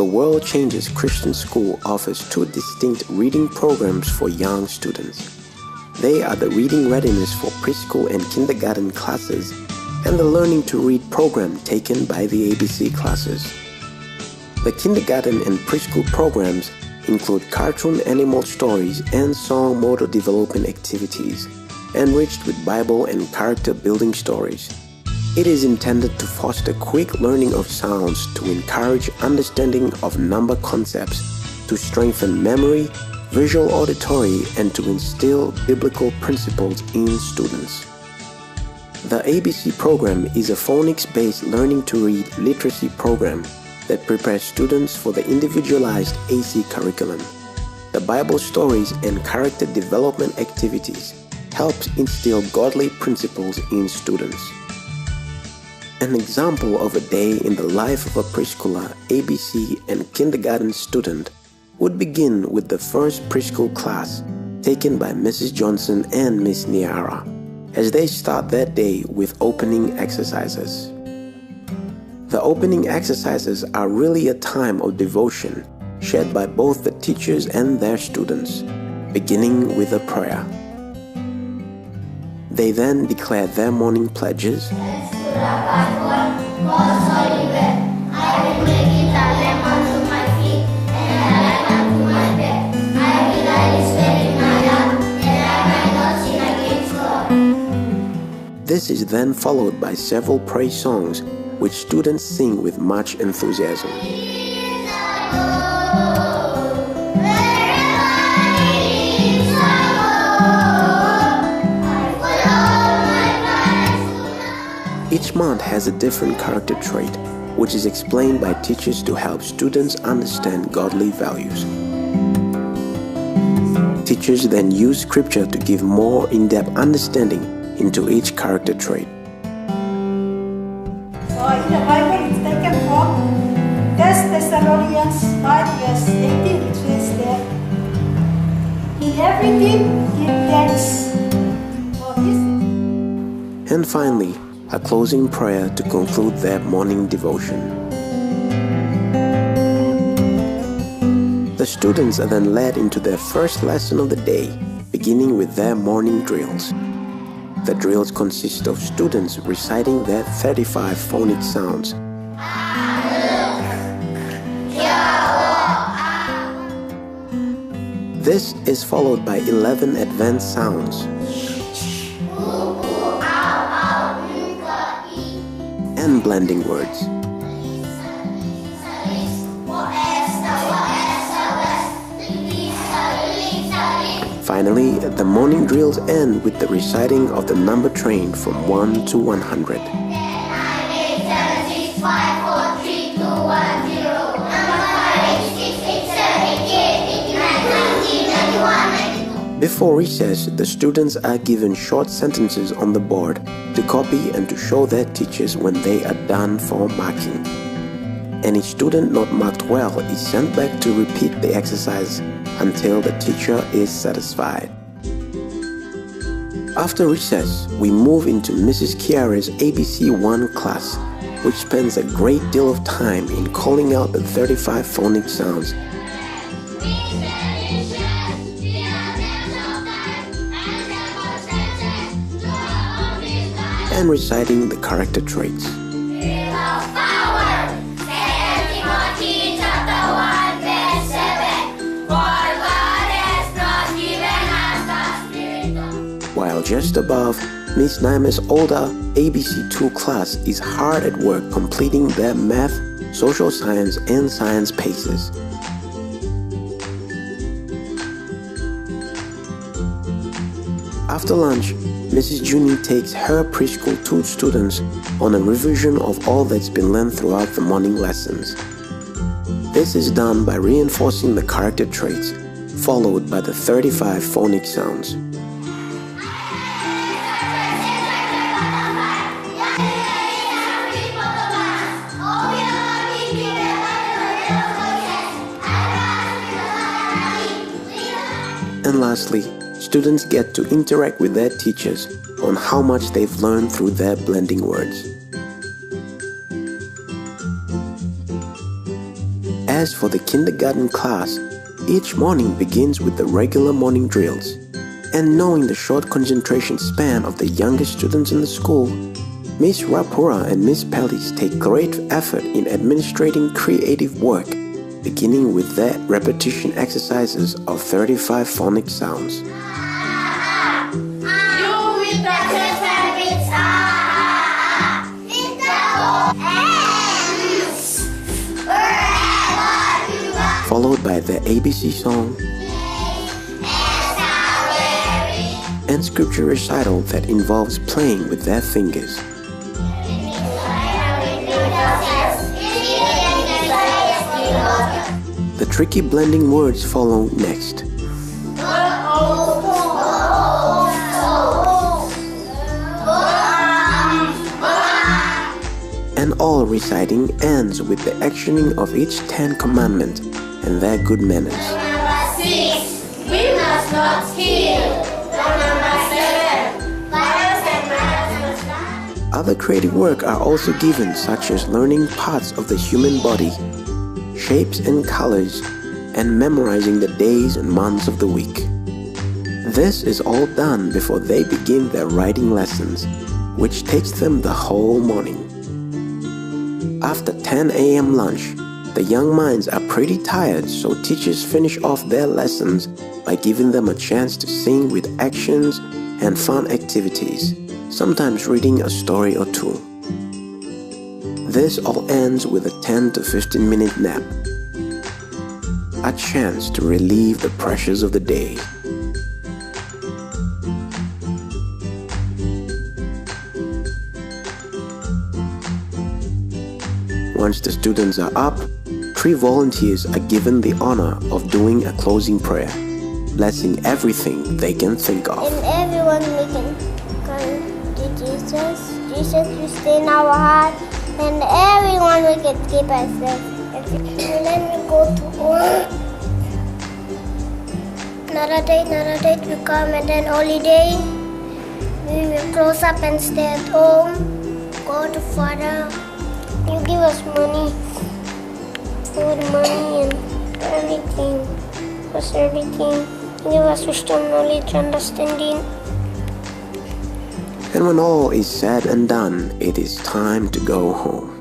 The World Changes Christian School offers two distinct reading programs for young students. They are the Reading Readiness for Preschool and Kindergarten classes and the Learning to Read program taken by the ABC classes. The kindergarten and preschool programs include cartoon animal stories and song motor development activities, enriched with Bible and character building stories. It is intended to foster quick learning of sounds, to encourage understanding of number concepts, to strengthen memory, visual auditory, and to instill biblical principles in students. The ABC program is a phonics-based learning to read literacy program that prepares students for the individualized AC curriculum. The Bible stories and character development activities helps instill godly principles in students. An example of a day in the life of a preschooler, ABC, and kindergarten student would begin with the first preschool class taken by Mrs. Johnson and Miss Niara as they start their day with opening exercises. The opening exercises are really a time of devotion shared by both the teachers and their students, beginning with a prayer. They then declare their morning pledges, This is then followed by several praise songs which students sing with much enthusiasm. Each month has a different character trait, which is explained by teachers to help students understand godly values. Teachers then use scripture to give more in-depth understanding into each character trait. So in the Bible it's taken from 1 Thessalonians 5 verse 18, which says that in everything give thanks, for this is. And finally, a closing prayer to conclude their morning devotion. The students are then led into their first lesson of the day, beginning with their morning drills. The drills consist of students reciting their 35 phonic sounds. This is followed by 11 advanced sounds and blending words. Finally, the morning drills end with the reciting of the number train from 1 to 100. Before recess, the students are given short sentences on the board to copy and to show their teachers when they are done for marking. Any student not marked well is sent back to repeat the exercise until the teacher is satisfied. After recess, we move into Mrs. Kiara's ABC 1 class, which spends a great deal of time in calling out the 35 phonic sounds and reciting the character traits. While just above, Miss Naima's older ABC 2 class is hard at work completing their math, social science, and science paces. After lunch, Mrs. Junie takes her preschool 2 students on a revision of all that's been learned throughout the morning lessons. This is done by reinforcing the character traits, followed by the 35 phonic sounds. And lastly, students get to interact with their teachers on how much they've learned through their blending words. As for the kindergarten class, each morning begins with the regular morning drills. And knowing the short concentration span of the youngest students in the school, Miss Rapura and Miss Pellis take great effort in administrating creative work, beginning with their repetition exercises of 35 phonic sounds. Followed by the ABC song and scripture recital that involves playing with their fingers. The tricky blending words follow next. And all reciting ends with the actioning of each 10 commandments and their good manners. Number 6, we must not steal. Number 7, fathers and mothers must not. Other creative work are also given, such as learning parts of the human body, shapes and colors, and memorizing the days and months of the week. This is all done before they begin their writing lessons, which takes them the whole morning. After 10 a.m. lunch, the young minds are pretty tired, so teachers finish off their lessons by giving them a chance to sing with actions and fun activities, sometimes reading a story or two. This all ends with a 10 to 15-minute nap, a chance to relieve the pressures of the day. Once the students are up, 3 volunteers are given the honor of doing a closing prayer, blessing everything they can think of. And everyone we can come to Jesus. Jesus will stay in our heart, and everyone we can keep ourselves. And then we go to work. Another date we come, and then holiday. We will close up and stay at home. Go to Father. You give us money, food, money, and everything. Us everything. Give us wisdom, knowledge, understanding. And when all is said and done, it is time to go home.